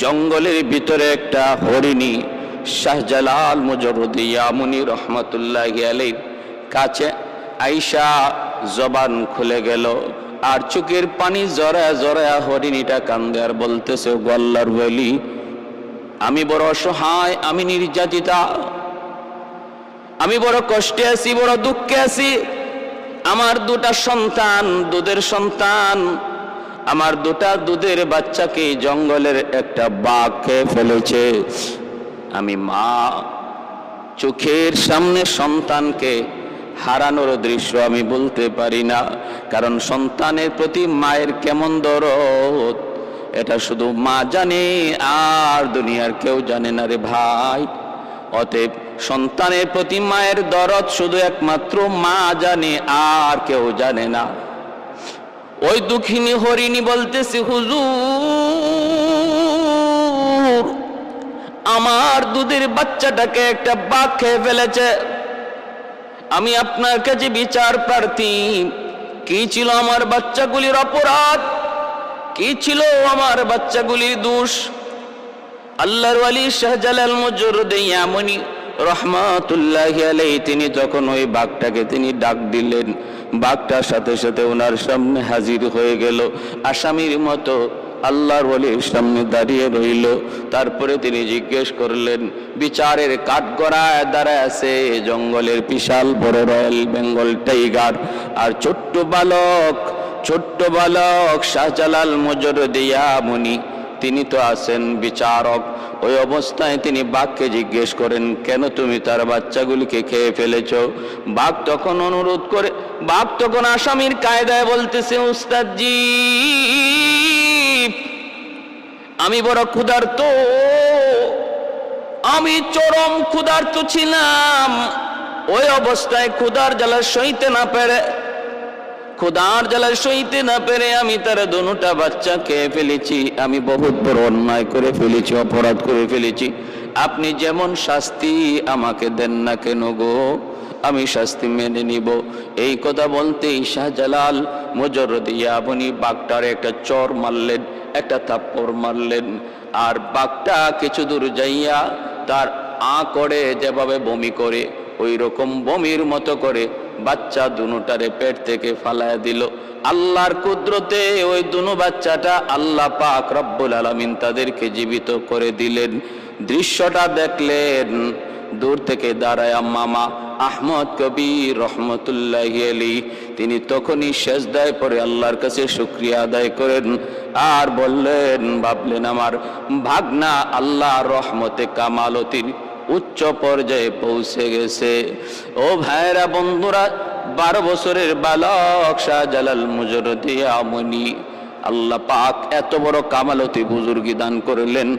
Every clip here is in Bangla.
জঙ্গলের ভিতরে একটা হরিণী শাহজালাল মুজররদি ইয়ামুনি রহমতুল্লাহি আলাইহির কাছে আইসা জবান খুলে গেল, আর চোখের পানি জড়ায়া জড়ায়া হরিণীটা কান্দে আর বলতেছে, ও আল্লাহর ওলি, আমি বড় অসহায়, আমি নির্যাতিতা, আমি বড় কষ্টে আছি, বড় দুঃখে আছি। আমার দুটা সন্তান, দুধের সন্তান, আমার দুটা দুধের বাচ্চাকে জঙ্গলের একটা বাঘ খেয়ে ফেলেছে। আমি মা, চোখের সামনে সন্তানকে হারানোর দৃশ্য আমি বলতে পারি না, কারণ সন্তানের প্রতি মায়ের কেমন দরদ এটা শুধু মা জানে, আর দুনিয়ার কেউ জানে না রে ভাই। অতএব সন্তানের প্রতি মায়ের দরদ শুধু একমাত্র মা জানে, আর কেউ জানে না। ওই দুঃখিনী হরিণী বলতেছি, হুজুর, আমার দুধের বাচ্চাটাকে একটা বাঘ খেয়ে ফেলেছে। আমি আপনার কাছে বিচার প্রার্থী, কি ছিল আমার বাচ্চাগুলির অপরাধ, কি ছিল আমার বাচ্চাগুলির দোষ? আল্লাহর ওয়ালি শাহজালাল মুজররদি ইয়ামুনি রহমাতুল্লাহি আলাইহি তিনি যখন ওই বাঘটাকে তিনি ডাক দিলেন, বাঘটার সাথে সাথে ওনার সামনে হাজির হয়ে গেল, আসামির মতো আল্লাহর ওয়ালির সামনে দাঁড়িয়ে রইল। তারপরে তিনি জিজ্ঞেস করলেন, বিচারের কাঠগড়ায় দাঁড়ায় আছে জঙ্গলের বিশাল বড় রয়্যাল বেঙ্গল টাইগার, আর ছোট্ট বালক শাহজালাল মুজররদি ইয়ামুনি তিনি তো আছেন বিচারক। ওই অবস্থায় তিনি বাঘকে জিজ্ঞেস করেন, কেন তুমি তার বাচ্চাগুলিকে খেয়ে ফেলেছো? বাঘ তখন অনুরোধ করে, বাঘ তখন আসামির কায়দায় বলতেছে, উস্তাদজি, আমি বড় ক্ষুধার্ত, আমি চরম ক্ষুধার্ত ছিলাম। ওই অবস্থায় ক্ষুধার জ্বালা সইতে না পেরে আমি তার দুটা বাচ্চা খেয়ে ফেলেছি। আমি বহুত বড় অন্যায় করে ফেলেছি, অপরাধ করে ফেলেছি। আপনি যেমন শাস্তি আমাকে দেন না কেন গো, আমি শাস্তি মেনে নিব। এই কথা বলতেই শাহজালাল মুজররদি ইয়ামুনি বাঘটার একটা চর মারলেন, একটা থাপ্পড় মারলেন, আর বাঘটা কিছু দূর যাইয়া তার করে যেভাবে বমি করে ওই রকম বমির মতো করে বাচ্চা দুটারে পেট থেকে ফালায়া দিল। আল্লাহর কুদরতে ওই দুনো বাচ্চাটা আল্লাহ পাক রব্বুল আলামিন তাদেরকে জীবিত করে দিলেন। দৃশ্যটা দেখলেন দূর থেকে দাঁড়ায়া মামা আহমদ কবির রহমতুল্লাহি আলাইহি তিনি তখনই সেজদায় পড়ে আল্লাহর কাছে শুকরিয়া আদায় করেন, আর বললেন, ভাবলেন আমার ভাগনা আল্লাহর রহমতে কামালতির উচ্চ পর্যায়ে পৌঁছে গেছে। ও ভাইরা বন্ধুরা, 12 বছরের বালক শাহজালাল মুজররদি ইয়ামুনি আল্লাহ পাক এত বড় কামালতি বুজুর্গি দান করলেন,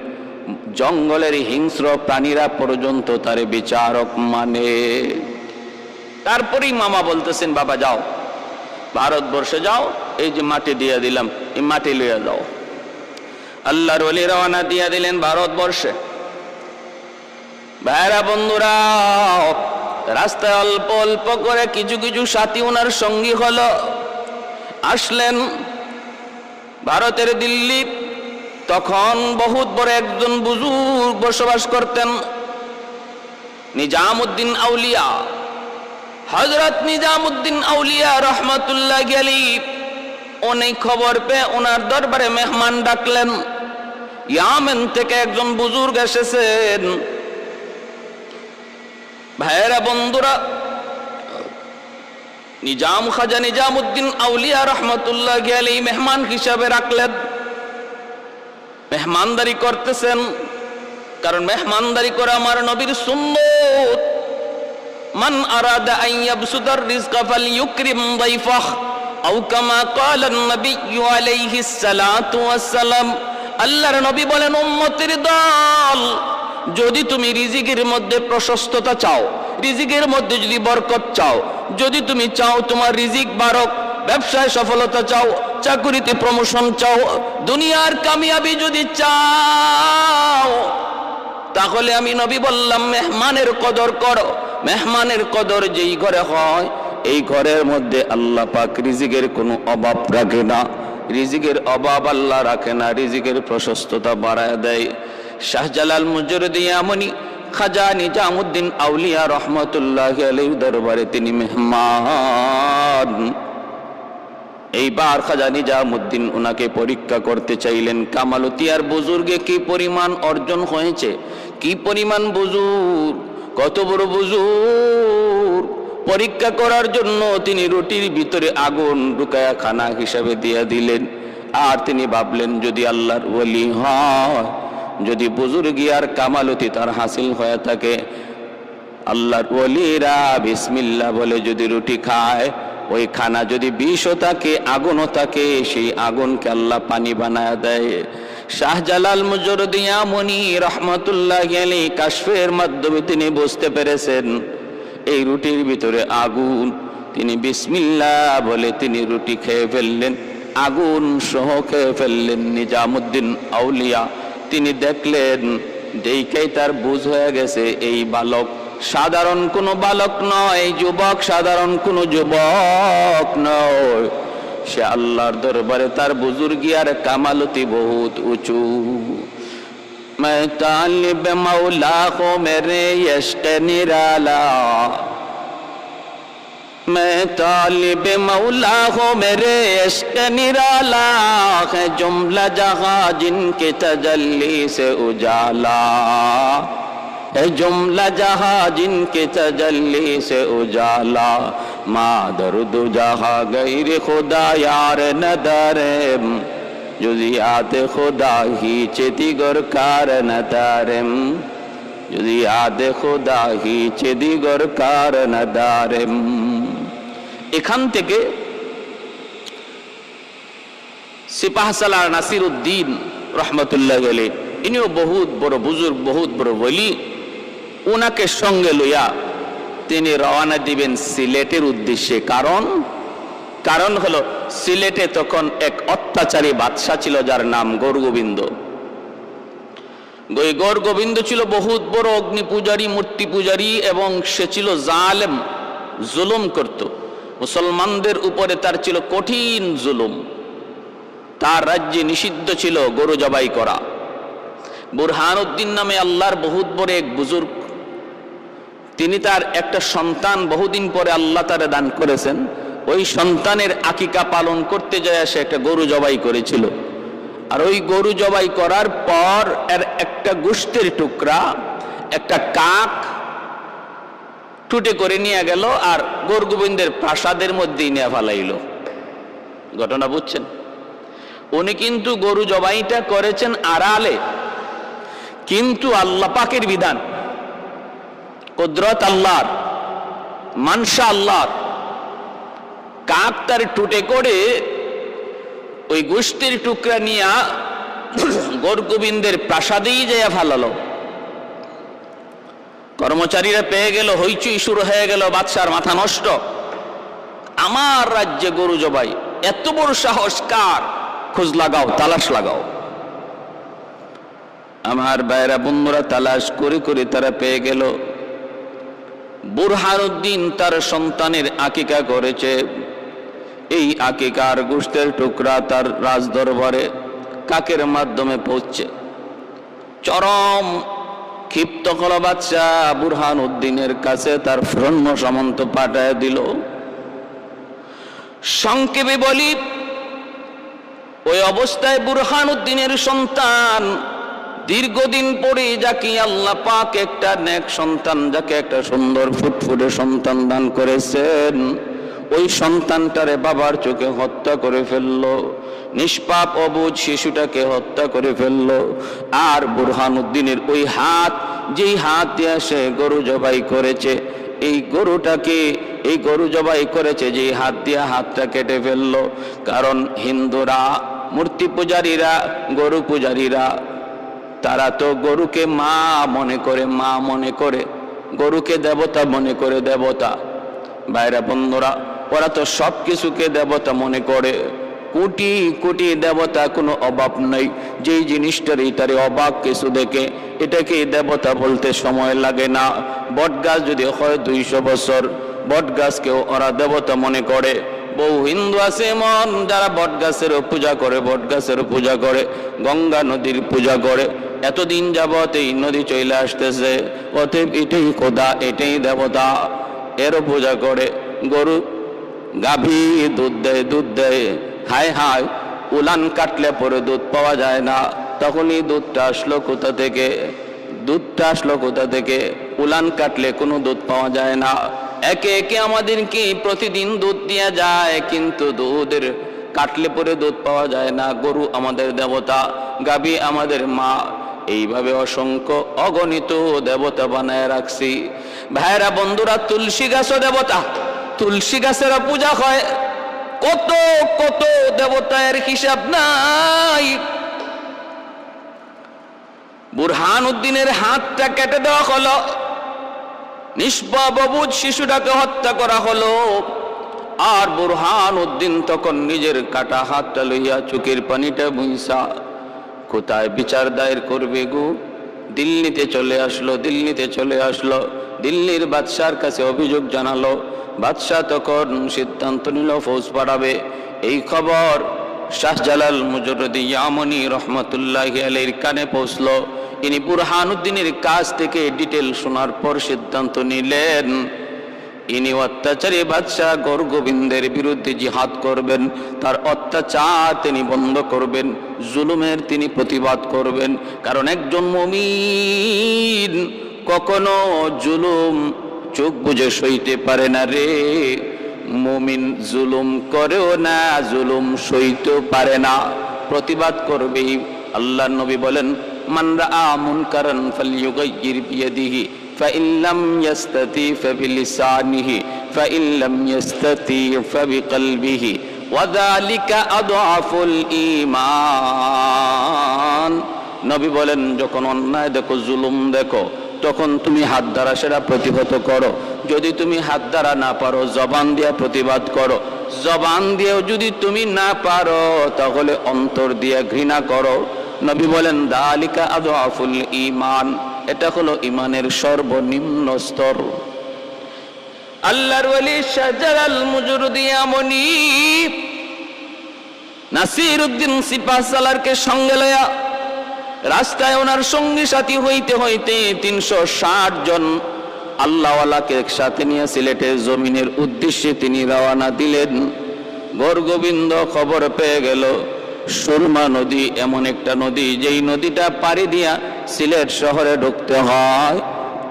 জঙ্গলের হিংস্র প্রাণীরা পর্যন্ত তারে বিচারক মানে। তারপরেই মামা বলতেছেন, বাবা যাও, ভারতবর্ষে যাও, এই যে মাটি দিয়ে দিলাম, এই মাটি লইয়া যাও। আল্লাহর ওলি রওনা দিয়ে দিলেন ভারতবর্ষে। ভাইরা বন্ধুরা, রাস্তায় অল্প অল্প করে কিছু কিছু সাথী ওনার সঙ্গী হলো, আসলেন ভারতের দিল্লি। তখন বহুত বড় একজন বুজুর্গ বসবাস করতেন, নিজামউদ্দিন আউলিয়া, হযরত নিজামউদ্দিন আউলিয়া রহমাতুল্লাহি আলাইহি। অনেক খবর পেয়ে ওনার দরবারে মেহমান ডাকলেন। ইয়ামেন থেকে একজন বুজুর্গ এসেছেন। ভাইরা বন্ধুরা, খাজা নিজামউদ্দিন আউলিয়া রহমাতুল্লাহি আলাইহি মেহমান হিসাবে রাখলেন। মেহমানদারি করতেছেন, কারণ মেহমানদারি করা আমার নবীর সুন্নত। মান আরাদা আন ইয়াবসুদার রিজকা ফালইউকরিম দাইফাহ আও কামা ক্বালা নবী আলাইহিস সালাতু ওয়াস সালাম। আল্লাহর নবী বলেন, উম্মতের দল, যদি তুমি রিজিকের মধ্যে প্রশস্ততা চাও, রিজিকের মধ্যে যদি বরকত চাও, যদি তুমি চাও তোমার রিজিক বাড়ক, ব্যবসায় সফলতা চাও, চাকুরিতে প্রমোশন চাও, দুনিয়ার কামিয়াবি যদি চাও, তাহলে আমি নবী বললাম মেহমানের কদর করো। মেহমানের কদর যেই ঘরে হয়, এই ঘরের মধ্যে আল্লাহ পাক রিজিকের কোনো অভাব রাখে না। রিজিকের অভাব আল্লাহ রাখে না, রিজিকের প্রশস্ততা বাড়ায় দেয়। শাহজালাল মুজরদি আমনি খাজা নিজামুদ্দিন আউলিয়া রহমতুল্লাহি আলাইহি দরবারে তিনি মেহমান। এইবার খাজা নিজামুদ্দিন ওনাকে পরীক্ষা করতে চাইলেন, কামালতিয়ার বুজুর্গে কি পরিমাণ অর্জন হয়েছে, কি পরিমাণ বুজুর্গ, কত বড় বুজুর্গ। পরীক্ষা করার জন্য তিনি রুটির ভিতরে আগুন ঢুকায়া খানা হিসাবে দিয়ে দিলেন। আর তিনি ভাবলেন, যদি আল্লাহর ওলি হয়, যদি বুজুর্গি আর কামালতি তার হাসিল হয়ে থাকে, আল্লাহর ওলিরা বিসমিল্লাহ বলে যদি রুটি খায়, ওই খানা যদি বিষও থাকে, আগুনও থাকে, সেই আগুনকে আল্লাহ পানি বানায় দেয়। শাহজালাল মুজরদি আমনি রহমতুল্লাহি আলাইহি কাশফের মাধ্যমে তিনি বুঝতে পেরেছেন এই রুটির ভিতরে আগুন। তিনি বিসমিল্লাহ বলে তিনি রুটি খেয়ে ফেললেন, আগুন সহ খেয়ে ফেললেন। নিজামুদ্দিন আউলিয়া তিনি দেখলেন, যেইকাই তার বুঝ হয়ে গেছে এই বালক সাধারণ কোনো বালক নয়, যুবক সাধারণ কোনো যুবক নয়, সে আল্লাহর দরবারে তার বুজুর্গি আর কামালতি বহুত উঁচু। मैं तालिब मौला को मेरे यश्क निराला, मैं तालिब मौला को मेरे यश्क निराला, है जुमला जहां जिनके तजल्ली से उजाला, है जुमला जहां जिनके तजल्ली से उजाला, मादरुद जहां गैर खुदा यार नदरे, যদি আতে খোদা হিচে দিগর কারণ দারেম, যদি আতে খোদা হিচে দিগর কারণ দারেম। এখান থেকে সিপাহসালার নাসির উদ্দিন রহমতুল্লাহ আলাইহি, ইনিও বহুত বড় বুজুর্গ, বহুত বড় ওলি। ওনাকে সঙ্গে লইয়া তিনি রওনা দিবেন সিলেটের উদ্দেশ্যে। কারণ হলো সিলেটে তখন এক অত্যাচারী বাদশাহ ছিল যার নাম গৌরগোবিন্দ। গৌরগোবিন্দ ছিল বহুত বড় অগ্নি পূজারী, মূর্তি পূজারী, এবং সে ছিল জালেম, জুলুম করত মুসলমানদের উপরে। তার ছিল কঠিন জুলুম। তার রাজ্যে নিষিদ্ধ ছিল গরু জবাই করা। বুরহানুদ্দিন নামে আল্লাহর বহুত বড় এক বুজুর্গ, তিনি তার একটা সন্তান বহুদিন পরে আল্লাহ তারে দান করেছেন। ওই সন্তানের আকিকা পালন করতে যায় সে একটা গরু জবাই করেছিল। আর ওই গরু জবাই করার পর এর একটা গোশতের টুকরা একটা কাক টুটে করে নিয়ে গেল আর গৌরগোবিন্দের প্রাসাদের মধ্যেই নিয়ে ফেলাইল। ঘটনা বুঝছেন? উনি কিন্তু গরু জবাইটা করেছেন আড়ালে, কিন্তু আল্লাহ পাকের বিধান, কুদরত আল্লাহর, মানসা আল্লাহর। কাক তার টুটে করে ওই গোশতের টুকরা নিয়ে গৌরগোবিন্দের প্রাসাদেই যায় ফালালো। কর্মচারীরা পেয়ে গেল, হইচই শুরু হয়ে গেল, বাদশার মাথা নষ্ট। আমার রাজ্যে গরু জবাই, এত বড় সাহস কার? খোঁজ লাগাও, তালাশ লাগাও। আমার ভাইরা বন্ধুরা তালাশ করে করে তারা পেয়ে গেল বুরহানুদ্দিন তার সন্তানের আকিকা করেছে। এই আকিকার গোশতের টুকরা তার রাজদরবারে কাকের মাধ্যমে পৌঁছছে। চরম ক্ষিপ্ত হল বাদশা, বুরহানুদ্দিনের কাছে তার সৈন্য সামন্ত পাঠায় দিল। সংক্ষেপে বলি, ওই অবস্থায় বুরহানুদ্দিনের সন্তান দীর্ঘদিন পরে যাকে আল্লাহ পাক একটা নেক সন্তান, যাকে একটা সুন্দর ফুটফুটে সন্তান দান করেছেন, ওই সন্তানটারে বাবার চোখে হত্যা করে ফেললো। নিষ্পাপ অবুঝ শিশুটাকে হত্যা করে ফেললো। আর বুরহানুদ্দিনের ওই হাত, যেই হাত দিয়ে সে গরু জবাই করেছে, এই গরুটাকে, এই গরু জবাই করেছে যেই হাত দিয়ে, হাতটা কেটে ফেললো। কারণ হিন্দুরা, মূর্তি পূজারীরা, গরু পূজারীরা, তারা তো গরুকে মা মনে করে, মা মনে করে, গরুকে দেবতা মনে করে, দেবতা। ভাইরা বন্ধুরা, ওরা তো সব কিছুকে দেবতা মনে করে। কোটি কোটি দেবতা, কোনো অভাব নাই। যেই জিনিসটারই তার অবাক কিছু দেখে এটাকে দেবতা বলতে সময় লাগে না। বট গাছ যদি হয় 200 বছর, বট গাছকেও ওরা দেবতা মনে করে। বহু হিন্দু আছে এমন যারা বট গাছেরও পূজা করে, বট গাছেরও পূজা করে, গঙ্গা নদীর পূজা করে। এতদিন যাবত এই নদী চলে আসতেছে, অতএব এটাই খোদা, এটাই দেবতা, এরও পূজা করে। গরু গাভী দুধ দেয়, দুধ দেয়, হায় হায় উলান কাটলে পরে দুধ পাওয়া যায় না। তখনই দুধটা আসলো কোথা থেকে? দুধটা আসলো কোথা থেকে? উলান কাটলে কোনো দুধ পাওয়া যায় না। একে একে আমাদেরকে প্রতিদিন দুধ দেওয়া যায়, কিন্তু দুধের কাটলে পরে দুধ পাওয়া যায় না। গরু আমাদের দেবতা, গাভী আমাদের মা, এইভাবে অসংখ্য অগণিত দেবতা বানায় রাখছি। ভাইরা বন্ধুরা, তুলসী গাছও দেবতা, তুলসী গাছেরও পূজা হয়। কত কত দেবতার হিসাব নাই। বুরহানুদ্দিনের হাতটা কেটে দেওয়া হলো, নিষ্পাপ অবুঝ শিশুটাকে হত্যা করা হলো। আর বুরহানুদ্দিন তখন নিজের কাটা হাতটা লইয়া চোখের পানিটা মুইসা কোথায় বিচার দায়ের করবে গো? দিল্লিতে চলে আসলো, দিল্লিতে চলে আসলো। দিল্লির বাদশার কাছে অভিযোগ জানালো। বাদশাহ তখন সিদ্ধান্ত নিল ফৌজ পাঠাবে। এই খবর শাহজালাল মুজরদি ইয়ামনি রহমতুল্লাহি আলাইহির কানে পৌঁছলো। ইনি বুরহানুদ্দিনের কাছ থেকে ডিটেল শোনার পর সিদ্ধান্ত নিলেন ইনি অত্যাচারী বাদশাহ গৌরগোবিন্দের বিরুদ্ধে জিহাদ করবেন, তার অত্যাচার তিনি বন্ধ করবেন, জুলুমের তিনি প্রতিবাদ করবেন। কারণ একজন মুমিন কখনো জুলুম চোখ বুজে সইতে পারে না রে। মুমিন জুলুম করেও না, জুলুম সইতেও পারে না, প্রতিবাদ করবেই। আল্লাহর নবী বলেন, মান রাআ মুনকারান ফালইয়ুগাইয়ির বিয়াদিহি فإن لم يستطع فبلسانه فإن لم يستطع فبقلبه وذلك أضعف الإيمان। নবী বলেন, যখন অন্যায় দেখো, জুলুম দেখো, তখন তুমি হাত দ্বারা সেটা প্রতিহত করো। যদি তুমি হাত দ্বারা না পারো, জবান দিয়ে প্রতিবাদ করো। জবান দিয়েও যদি তুমি না পারো, তাহলে অন্তর দিয়ে ঘৃণা করো। নবী বলেন, দালিকা আদআফুল ঈমান, এটা হলো ইমানের সর্বনিম্ন স্তর। আল্লাহর ওলি শাহজালাল মুজরদি ইয়ামনি নাসিরউদ্দিন সিপাহসালারকে সঙ্গে লয়া রাস্তায় ওনার সঙ্গী সাথী হইতে হইতে 360 জন আল্লাহওয়ালাকে একসাথে নিয়ে সিলেটের জমিনের উদ্দেশ্যে তিনি রওনা দিলেন। গৌরগোবিন্দ খবর পেয়ে গেল সুরমা নদী এমন একটা নদী, যেই নদীটা পাড়ি দিয়া সিলেট শহরে ঢুকতে হয়।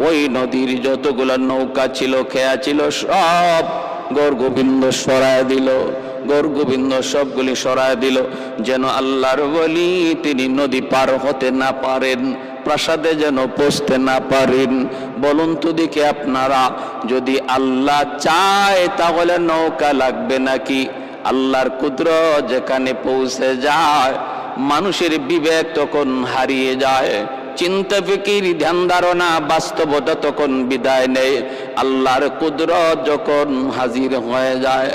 ওই নদীর যতগুলা নৌকা ছিল, খেয়া ছিল, সব গৌরগোবিন্দ সরায় দিল। গৌরগোবিন্দ সবগুলি সরায় দিল, যেন আল্লাহর ওলি তিনি নদী পার হতে না পারেন, প্রাসাদে যেন পৌঁছতে না পারেন। বলুন তো দেখি আপনারা, যদি আল্লাহ চায় তাহলে নৌকা লাগবে নাকি? আল্লাহর কুদরত যেখানে পৌঁছে যায়, মানুষের বিবেক তখন হারিয়ে যায়, চিন্তা ফিকির ধ্যান ধারণা বাস্তবতা তখন বিদায় নেয়। আল্লাহর কুদরত যখন হাজির হয়ে যায়,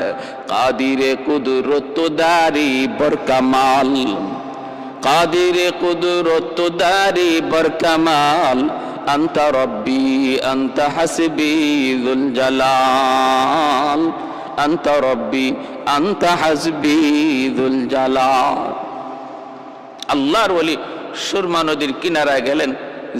কাদিরে কুদরত দারি বরকামাল, কাদিরে কুদরত দারি বরকামাল, আনতা রব্বি আনতা হাসবি যুল জালাল, আনতা রব্বি আনতা হাসবি যুল জালাল। আল্লাহর ওলি সুরমা নদীর কিনারায় গেলেন,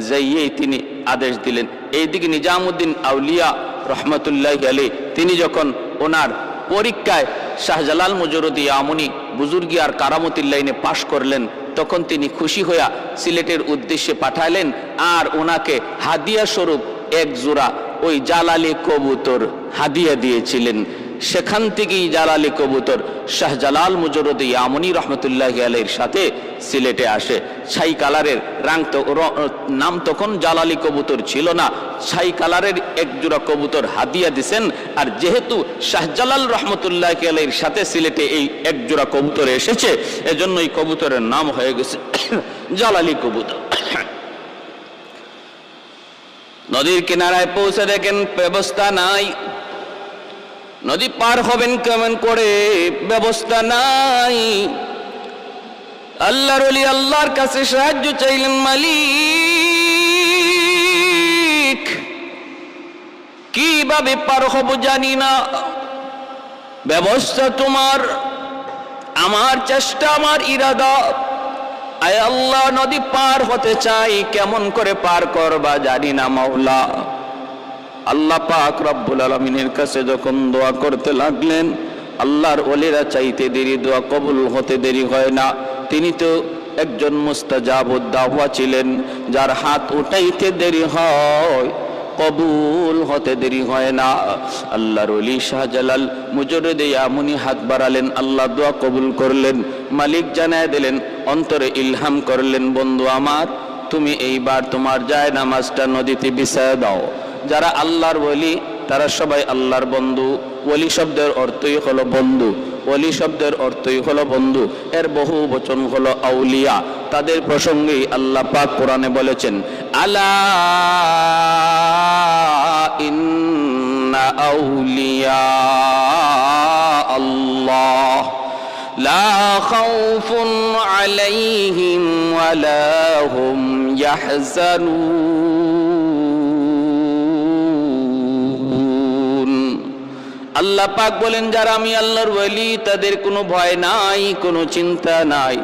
যাইয়েই তিনি আদেশ দিলেন। এইদিকে নিজামউদ্দিন আউলিয়া রহমতুল্লাহি আলাইহি তিনি যখন ওনার পরীক্ষায় শাহজালাল মুজরদি ইয়ামনি বুজুর্গি আর কারামতির লাইনে পাশ করলেন, তখন তিনি খুশি হইয়া সিলেটের উদ্দেশ্যে পাঠালেন। আর ওনাকে হাদিয়া স্বরূপ এক জোড়া ওই জালালি কবুতর হাদিয়া দিয়েছিলেন। সেখান থেকেই জালালি কবুতর শাহজালাল মুজরদি ইয়ামনি রহমতুল্লাহি আলাইহির সাথে সিলেটে আসে। ছাই কালারের নাম তখন জালালি কবুতর ছিল না, ছাই কালারের এক জোড়া কবুতর হাদিয়া দিছেন। আর যেহেতু শাহজালাল রহমতুল্লাহি আলাইহির সাথে সিলেটে এই এক জোড়া কবুতর এসেছে, এজন্য এই কবুতরের নাম হয়ে গেছে জালালি কবুতর। নদীর কিনারায় পৌঁছে দেখেন ব্যবস্থা নাই, নদী পার হবেন কেমন করে, ব্যবস্থা নাই। আল্লাহর ওলি আল্লাহর কাছে সাহায্য চাইলেন, মালিক কিভাবে পার হব জানি না, ব্যবস্থা তোমার, আমার চেষ্টা, আমার ইরাদা। আয় আল্লাহ, নদী পার হতে চাই, কেমন করে পার করবা জানি না মাওলা। আল্লাহ পাক রব্বুল আলামিনের কাছে যখন দোয়া করতে লাগলেন, আল্লাহর ওলিরা চাইতে দেরি, দোয়া কবুল হতে দেরি হয় না। তিনি তো একজন মুস্তাজাবুদ দাওয়া ছিলেন, যার হাত উঠাইতে দেরি হয়, কবুল হতে দেরি হয় না। আল্লাহর ওলি শাহজালাল মুজরিদে ইয়ামুনি হাত বাড়ালেন, আল্লাহ দোয়া কবুল করলেন। মালিক জানায় দিলেন, অন্তরে ইলহাম করলেন, বন্ধু আমার, তুমি এইবার তোমার যায় নামাজটা নদীতে বিছায় দাও। যারা আল্লাহর ওলি তারা সবাই আল্লাহর বন্ধু। ওলি শব্দের অর্থই হলো বন্ধু, ওলি শব্দের অর্থই হলো বন্ধু, এর বহু বচন হলো আউলিয়া। তাদের প্রসঙ্গেই আল্লাহ পাক কোরআনে বলেছেন, আলা ইন্না আউলিয়া আল্লাহ লা খাউফুন আলাইহিম ওয়ালা হুম ইয়াহজানুন। আল্লাহ পাক বলেন, যারা আমি আল্লাহর ওলি তাদের কোনো ভয় নাই, কোনো চিন্তা নাই,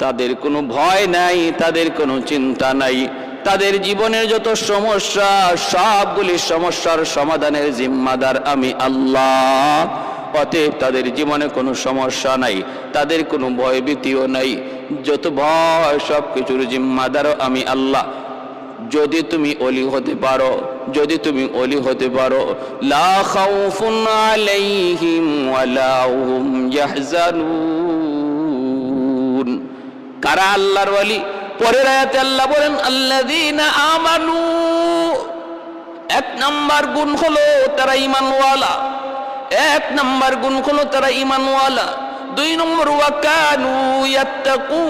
তাদের কোনো ভয় নাই, তাদের কোনো চিন্তা নাই। তাদের জীবনের যত সমস্যা, সবগুলি সমস্যার সমাধানের জিম্মাদার আমি আল্লাহ। অতএব তাদের জীবনে কোনো সমস্যা নাই, তাদের কোনো ভয় ভীতিও নাই। যত ভয় সব কিছুর জিম্মাদারও আমি আল্লাহ। যদি তুমি ওলি হতে পারো, যদি তুমি ওলি হতে পারো, লা খাউফুন আলাইহিম ওয়ালা হুম ইয়াহজানুন। কারা আল্লাহর ওলি? পরের আয়াতে আল্লাহ বলেন, আল্লাযীনা আমানু। এক নাম্বার গুণ হলো তারা ঈমানওয়ালা, এক নাম্বার গুণ হলো তারা ঈমানওয়ালা। দুই নম্বর, ওয়া কানু ইয়াত্তাকুন।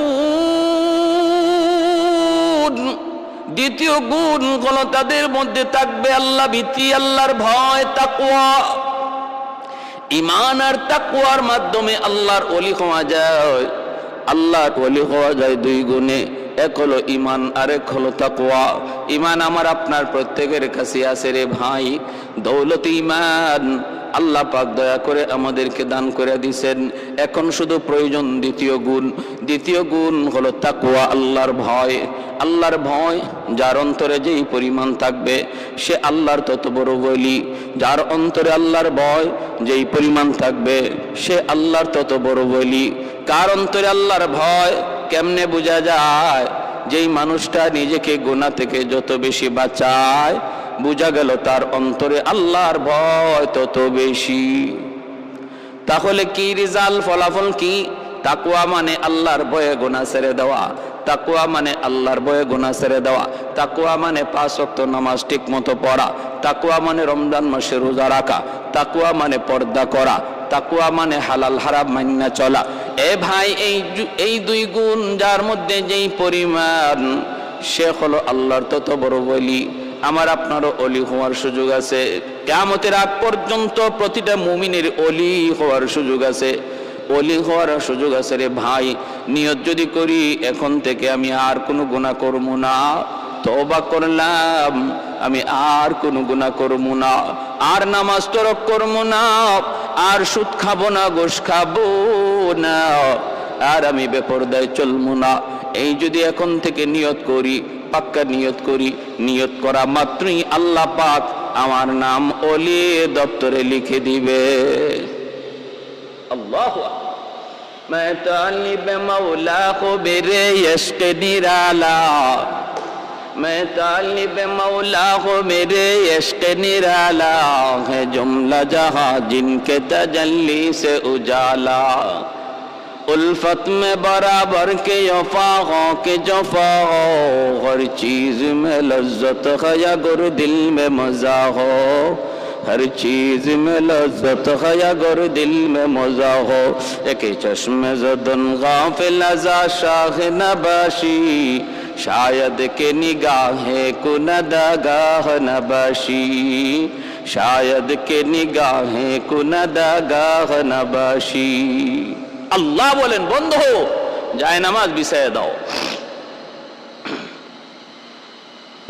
দ্বিতীয় গুণ হলো তাদের মধ্যে থাকবে আল্লাহ ভীতি, আল্লাহর ভয়, তাকওয়া। ঈমান আর তাকওয়ার মাধ্যমে আল্লাহর ওলি হওয়া যায়। আল্লাহর ওলি হওয়া যায় দুই গুণে, এক হলো ঈমান আর এক হলো তাকওয়া। ঈমান আমার আপনার প্রত্যেকের কাছে আছে রে ভাই, দৌলত ঈমান আল্লাহ পাক দয়া করে আমাদেরকে দান করে দিয়েছেন। এখন শুধু প্রয়োজন দ্বিতীয় গুণ। দ্বিতীয় গুণ হলো তাকওয়া, আল্লাহর ভয়। আল্লাহর ভয় যার অন্তরে যেই পরিমাণ থাকবে, সে আল্লাহর তত বড় ওলি। যার অন্তরে আল্লাহর ভয় যেই পরিমাণ থাকবে, সে আল্লাহর তত বড় ওলি। কার অন্তরে আল্লাহর ভয় কেমনে বোঝা যায়? যেই মানুষটা নিজেকে গুনাহ থেকে যত বেশি বাঁচায়, বোঝা গেল তার অন্তরে আল্লাহর ভয় তত বেশি। তাহলে কি রেজাল্ট, ফলাফল কি? তাকওয়া মানে আল্লাহর ভয়ে গুনাহ ছেড়ে দেওয়া, তাকওয়া মানে আল্লাহর ভয়ে গুনাহ ছেড়ে দেওয়া, তাকওয়া মানে 5 ওয়াক্ত নামাজ ঠিক মতো পড়া, তাকওয়া মানে রমজান মাসে রোজা রাখা, তাকওয়া মানে পর্দা করা, তাকওয়া মানে হালাল হারাম মাইনা চলা। এ ভাই, এই দুই গুণ যার মধ্যে যেই পরিমাণ, সে হলো আল্লাহর তত বড় ওলি। আমার আপনারও ওলি হওয়ার সুযোগ আছে। কিয়ামতের আগ পর্যন্ত প্রতিটা মুমিনের ওলি হওয়ার সুযোগ আছে, ওলি হওয়ার সুযোগ আছে রে ভাই। নিয়ত যদি করি, এখন থেকে আমি আর কোনো গুনাহ করব না, তওবা করলাম, আমি আর কোনো গুনাহ করব না, আর নামাজ তরক করব না, আর সুদ খাবো না, ঘুষ খাবো না, আর আমি বেপরদায় চলবো না। এই যদি এখন থেকে নিয়ত করি, পাক্কা নিয়ত করি, নিয়ত করা মাত্রই আল্লাহ পাক আমার নাম ওলি দপ্তরে লিখে দিবে। আল্লাহু আকবার। मैं तालिब मौला को मेरे इश्क निराला, मैं तालिब मौला को मेरे इश्क निराला, है जुमला जहां जिनके तजल्ली से उजाला, उल्फत में बराबर के वफा हो के जफा हो, हर चीज में लज्जत है या गुर दिल में मजा हो, हर चीज में लज्जत है या गुर दिल में मजा हो, एक चश्मे ज़दन गाफिल अज़ा शाह नबाशी, शायद के निगाहे कुनदगाह नबाशी, शायद के निगाहे कुनदगाह नबाशी। আল্লাহ বলেন, বন্ধু যায় নামাজ বিছায় দাও।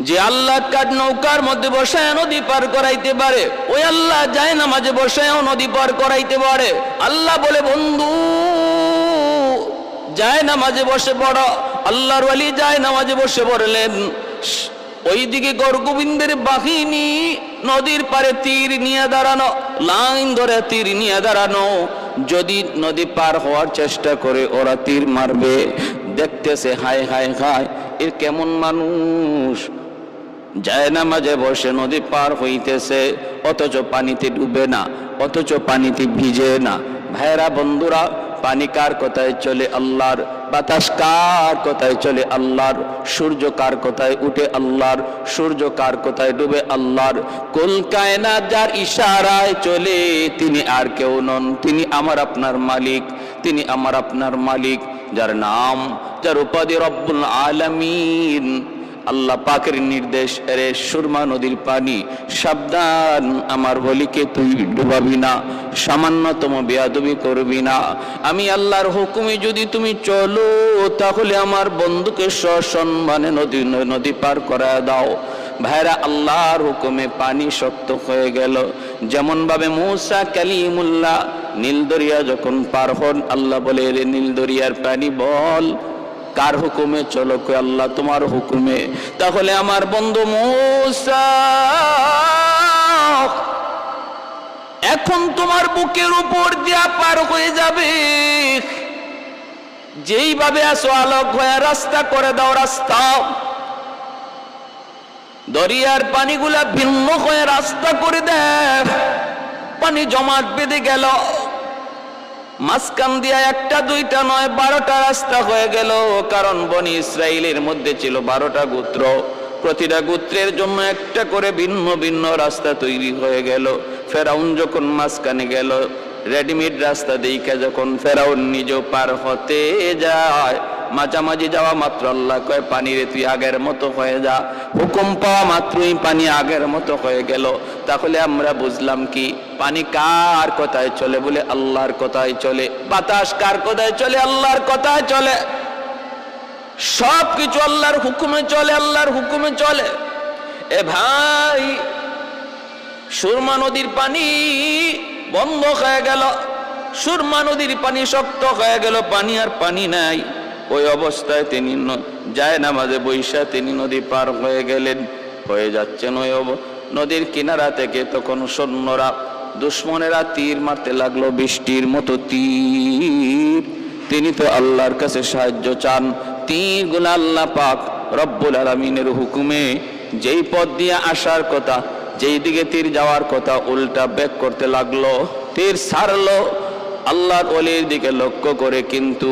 যে আল্লাহ কাঠ নৌকার মধ্যে বসায় নদী পার করাইতে পারে, ওই আল্লাহ যায় নামাজে বসায়ও নদী পার করাইতে পারে। আল্লাহ বলে, বন্ধু যায় নামাজে বসে পড়ো। আল্লাহর ওয়ালি যায় নামাজে বসে পড়লেন। ওইদিকে গরগোবিন্দের বাহিনী নদীর পারে তীর নিয়ে দাঁড়ানো, লাইন ধরে তীর নিয়ে দাঁড়ানো। যদি নদী পার হওয়ার চেষ্টা করে ওরা তীর মারবে। দেখতেছে হায় হায় হায়, এ কেমন মানুষ, যায় নামাজে বসে নদী পার হইতেছে, অথচ পানিতে ডুবে না, অথচ পানিতে ভিজে না। ভাইরা বন্ধুরা, পানি কার কথায় চলে? আল্লাহর। বাতাস কার কথায় চলে? আল্লাহর। সূর্য কার কথায় উঠে? আল্লাহর। সূর্য কার কথায় ডুবে? আল্লাহর। কুল কায়নাত যার ইশারায় চলে, তিনি আর কেউ নন, তিনি আমার আপনার মালিক, তিনি আমার আপনার মালিক, যার নাম, যার উপাধি রব্বুল আলামিন। আল্লাহ পাকের নির্দেশ, এরে সুরমা নদীর পানি সাবধান, আমার বলিকে তুই ডুবাবি না, সামান্যতম বেয়াদবি করবি না। আমি আল্লাহর হুকুমে যদি তুমি চলো, তাহলে আমার বন্ধুকে সসম্মানে নদী পার করা দাও। ভাইরা, আল্লাহর হুকুমে পানি শক্ত হয়ে গেল। যেমন ভাবে মূসা কালিমুল্লাহ নীল দরিয়া যখন পার হন, আল্লাহ বলে, রে নীল দরিয়ার পানি বল কার হুকুমে চলো? কই আল্লাহ তোমার হুকুমে। তাহলে আমার বন্ধু মূসা, এখন তোমার বুকের উপর দিয়া পার হয়ে যাবে। যেইভাবে আসো আলোক হয়ে রাস্তা করে দাও, রাস্তা। দরিয়ার পানিগুলা ভিন্ন হয়ে রাস্তা করে দেয়। পানি জমাট বেঁধে গেল, মাঝখান দিয়া একটা দুইটা নয় 12টা রাস্তা হয়ে গেল। কারণ বনি ইসরাইলের মধ্যে ছিল 12টা গোত্র, প্রতিটা গোত্রের জন্য একটা করে ভিন্ন ভিন্ন রাস্তা তৈরি হয়ে গেল। ফেরাউন যখন মাঝখানে গেল, রেডিমেড রাস্তা দেখে যখন ফেরাউন নিজেও পার হতে যায়, মাঝামাঝি যাওয়া মাত্র আল্লাহ কয়, পানি রে তুই আগের মতো হয়ে যা। হুকুম পাওয়া মাত্রই পানি আগের মতো হয়ে গেল। তাহলে আমরা বুঝলাম কি, পানি কার কথায় চলে? বলে আল্লাহর কথায় চলে। বাতাস কার কথায় চলে? আল্লাহর কথায় চলে। সব কিছু আল্লাহর হুকুমে চলে, আল্লাহর হুকুমে চলে। এ ভাই, সুরমা নদীর পানি বন্ধ হয়ে গেল, সুরমা নদীর পানি শক্ত হয়ে গেল, পানি আর পানি নাই। ওই অবস্থায় তিনি যায় নামাজে বৈশা তিনি নদী পার হয়ে গেলেন। হয়ে যাচ্ছেন ওই নদীর কিনারা থেকে, তখন সৈন্যরা, দুশ্মনেরা তীর মারতে লাগলো, বৃষ্টির মতো তীর। তিনি তো আল্লাহর কাছে সাহায্য চান। তীরগুলো আল্লাহ পাক রব্বুল আলামিনের হুকুমে যেই পথ দিয়ে আসার কথা, যেই দিকে তীর যাওয়ার কথা, উল্টা ব্যাক করতে লাগলো। তীর ছাড়লো আল্লাহর ওলির দিকে লক্ষ্য করে, কিন্তু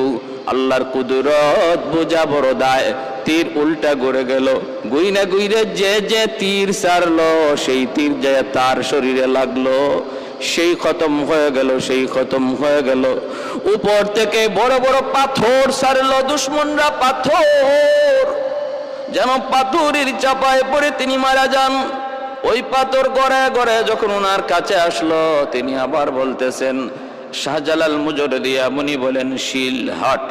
আল্লাহর কুদরত বোঝা বড় দায়। তীর উল্টা ঘুরে গেল। গুইনা গুইরে যে যে তীর ছাড়লো, সেই তীর যে তার শরীরে লাগলো, সেই খতম হয়ে গেল, সেই খতম হয়ে গেল। উপর থেকে বড় বড় পাথর ছাড়লো দুশ্মনরা, পাথর যেন পাথরের চাপায় পড়ে তিনি মারা যান। ওই পাথর গড়ায় গড়ায় যখন ওনার কাছে আসলো, তিনি আবার বলতেছেন, শাহজালাল মুজরদিয়া মুনি বলেন, শিল হাট।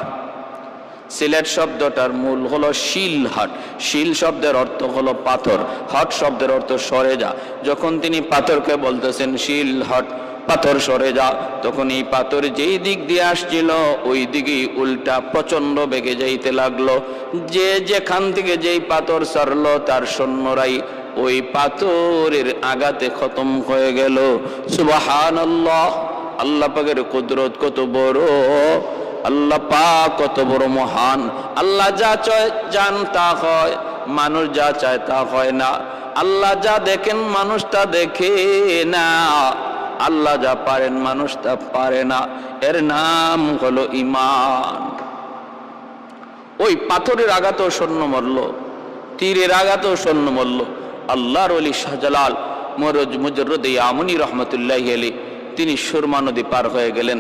সিলেট শব্দটার মূল হলো শিল হাট। শিল শব্দের অর্থ হলো পাথর, হট শব্দের অর্থ সরে যা। যখন তিনি পাথরকে বলতেছেন শিল হট, পাথর সরে যা, তখন এই পাথর যেই দিক দিয়ে আসছিল ওই দিকেই উল্টা প্রচন্ড বেগে যাইতে লাগলো। যে যেখান থেকে যেই পাথর সরলো, তার সৈন্যরাই ওই পাথরের আঘাতে খতম হয়ে গেল। সুবহানাল্লাহ! আল্লাহ পাকের কুদরত কত বড়, আল্লাহ পাক কত বড় মহান। আল্লাহ যা চায় জান তা হয়, মানুষ যা চায় তা হয় না। আল্লাহ যা দেখেন মানুষ তা দেখে না, আল্লাহ যা পারেন মানুষ তা পারে না। এর নাম হলো ঈমান। ওই পাথরের আঘাতেও সৈন্য মরল, তীরের আঘাতেও সৈন্য মরল। আল্লাহর ওলি শাহজালাল মুজরদিয়া মুনি রহমতুল্লাহি আলাইহি তিনি সুরমা নদী পার হয়ে গেলেন।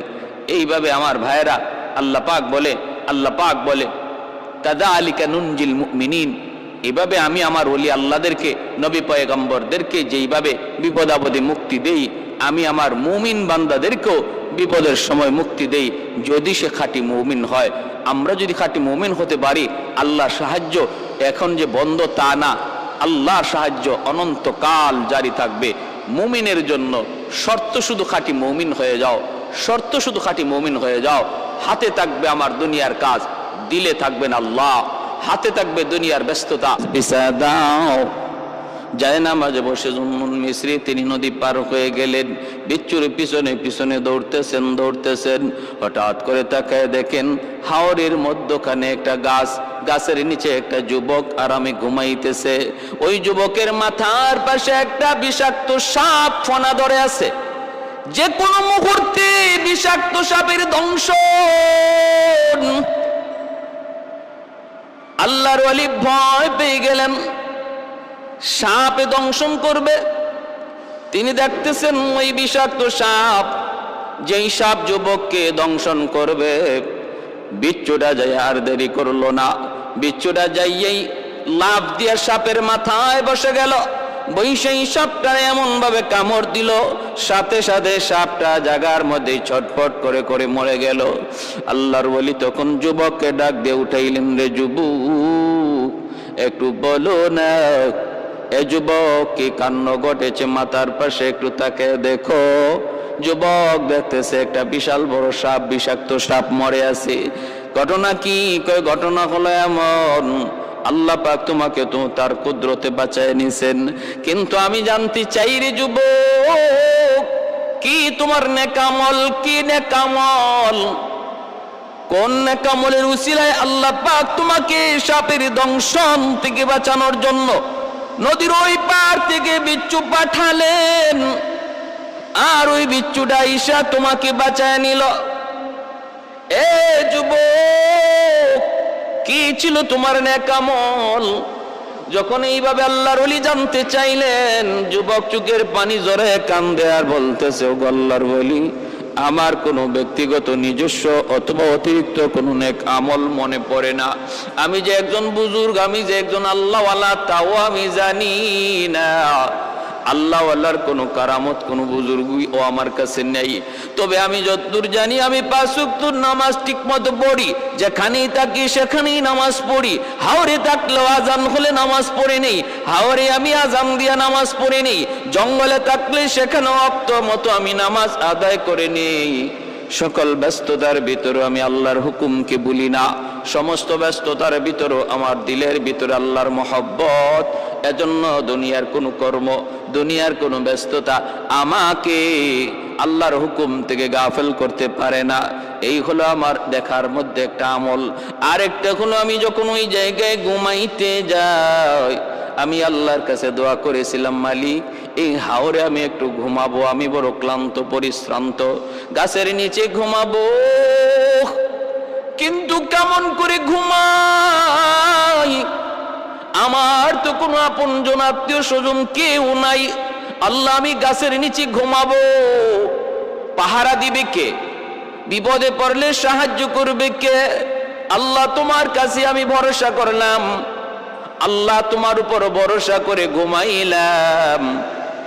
এইভাবে আমার ভাইয়েরা, আল্লাহ পাক বলে কাযালিকা নুনজিল মুমিনিন, এইভাবে আমি আমার ওলি আল্লাহদেরকে, নবী পয়গম্বরদেরকে যেইভাবে বিপদ আপদে মুক্তি দেই, আমি আমার মুমিন বান্দাদেরকেও বিপদের সময় মুক্তি দেই, যদি সে খাঁটি মুমিন হয়। আমরা যদি খাঁটি মুমিন হতে পারি, আল্লাহ সাহায্য এখন যে বন্ধ তা না, আল্লাহর সাহায্য অনন্তকাল জারি থাকবে মুমিনের জন্য। শর্ত শুধু খাঁটি মুমিন হয়ে যাও, শর্ত শুধু খাঁটি মুমিন হয়ে যাও। হাতে থাকবে আমার দুনিয়ার কাজ, দিলে থাকবেন আল্লাহ, হাতে থাকবে দুনিয়ার ব্যস্ততা। দাও যায় না মাঝে বসে জুন্নুন মিস্রি তিনি নদী পার হয়ে গেলেন, বিচ্ছুর পিছনে পিছনে দৌড়তেছেন। হঠাৎ করে তাকায় দেখেন হাওরের মধ্যখানে একটা গাছ, গাছের নিচে একটা যুবক আরামে ঘুমাইতেছে। ওই যুবকের মাথার পাশে একটা বিষাক্ত সাপ ফনা ধরে আছে। যে কোনো মুহূর্তে বিষাক্ত সাপের দংশন। আল্লাহর ওয়ালি ভয় পেয়ে গেলেন, সাপে দংশন করবে। তিনি দেখতেছেন ওই বিষাক্ত সাপ, যেই সাপ যুবককে দংশন করবে, বিচ্ছুটা যাই আর দেরি করলো না। বিচ্ছুটা যাইয়েই লাফ দিয়ে সাপের মাথায় বসে গেল। বৈশাই সাপটা এমন ভাবে কামড় দিল, সাথে সাথে সাপটা জায়গার মধ্যে ছটফট করে করে মরে গেল। আল্লাহর ওয়ালি তখন যুবককে ডাক দিয়ে উঠাইলেন, রে যুবক একটু বলো না এ যুবক কি কাণ্ড ঘটেছে, মাথার পাশে একটু তাকে দেখো। যুবক দেখতেছে একটা বিশাল বড় সাপ, বিষাক্ত সাপ মরে আছে। ঘটনা কি? কয় ঘটনা হলো এমন, আল্লাহ পাক তোমাকে তো তার কুদরতে বাঁচায় নিছেন, কিন্তু আমি জানতে চাই রে যুবক কি তোমার নেকামল, কি নেকামল, কোন নেকামলের উসিলায় আল্লাহ পাক তোমাকে সাপের দংশন থেকে বাঁচানোর জন্য নদীর ওই পার থেকে বিচ্ছু পাঠালেন, আর ওই বিচ্ছুটা ঈশা তোমাকে বাঁচায় নিল। এ যুবক কি ছিল তোমার নেকামল? যখন এইভাবে আল্লাহর ওলি জানতে চাইলেন, যুবক চোখের পানি জড়ে কান্দে আর বলতেছে, ও আল্লাহর ওলি আমার কোনো ব্যক্তিগত নিজস্ব অথবা অতিরিক্ত কোনো নেক আমল মনে পড়ে না। আমি যে একজন বুজুর্গ, আমি যে একজন আল্লাহওয়ালা তাও আমি জানি না। আল্লাহওয়ালার কোনো কারামত কোনো বুজুর্গই ও আমার কাছে নেই। তবে আমি যতদূর জানি আমি 5 ওয়াক্ত নামাজ ঠিক মতো পড়ি, যেখানেই থাকি সেখানেই নামাজ পড়ি। হাওরে থাকলেও আজান হলে নামাজ পড়ে নেই, হাওরে আমি আজান দিয়া নামাজ পড়ে নেই। জঙ্গলে থাকলে সেখানে ওয়াক্ত মতো আমি নামাজ আদায় করে নেই। সকল ব্যস্ততার ভিতরে আমি আল্লাহর হুকুমকে ভুলি না। সমস্ত ব্যস্ততার ভিতরে আমার দিলের ভিতরে আল্লাহর মহব্বত। এজন্য দুনিয়ার কোনো কর্ম, দুনিয়ার কোনো ব্যস্ততা আমাকে আল্লাহর হুকুম থেকে গাফেল করতে পারে না। এই হলো আমার দেখার মধ্যে একটা আমল। আরেকটা হলো আমি যখন ওই জায়গায় ঘুমাইতে যাই, আমি আল্লাহর কাছে দোয়া করেছিলাম, মালিক এই হাওরে আমি একটু ঘুমাবো, আমি বড় ক্লান্ত পরিশ্রান্ত, গাছের নিচে ঘুমাবো, কিন্তু কেমন করে ঘুমাই? আমার তো কোনো আপনজন আত্মীয় স্বজন কেউ নাই। আল্লাহ আমি গাছের নিচে ঘুমাবো, পাহারা দিবে কে? বিপদে পড়লে সাহায্য করবে কে? আল্লাহ তোমার কাছে আমি ভরসা করলাম, আল্লাহ তোমার উপর ভরসা করে ঘুমাইলাম,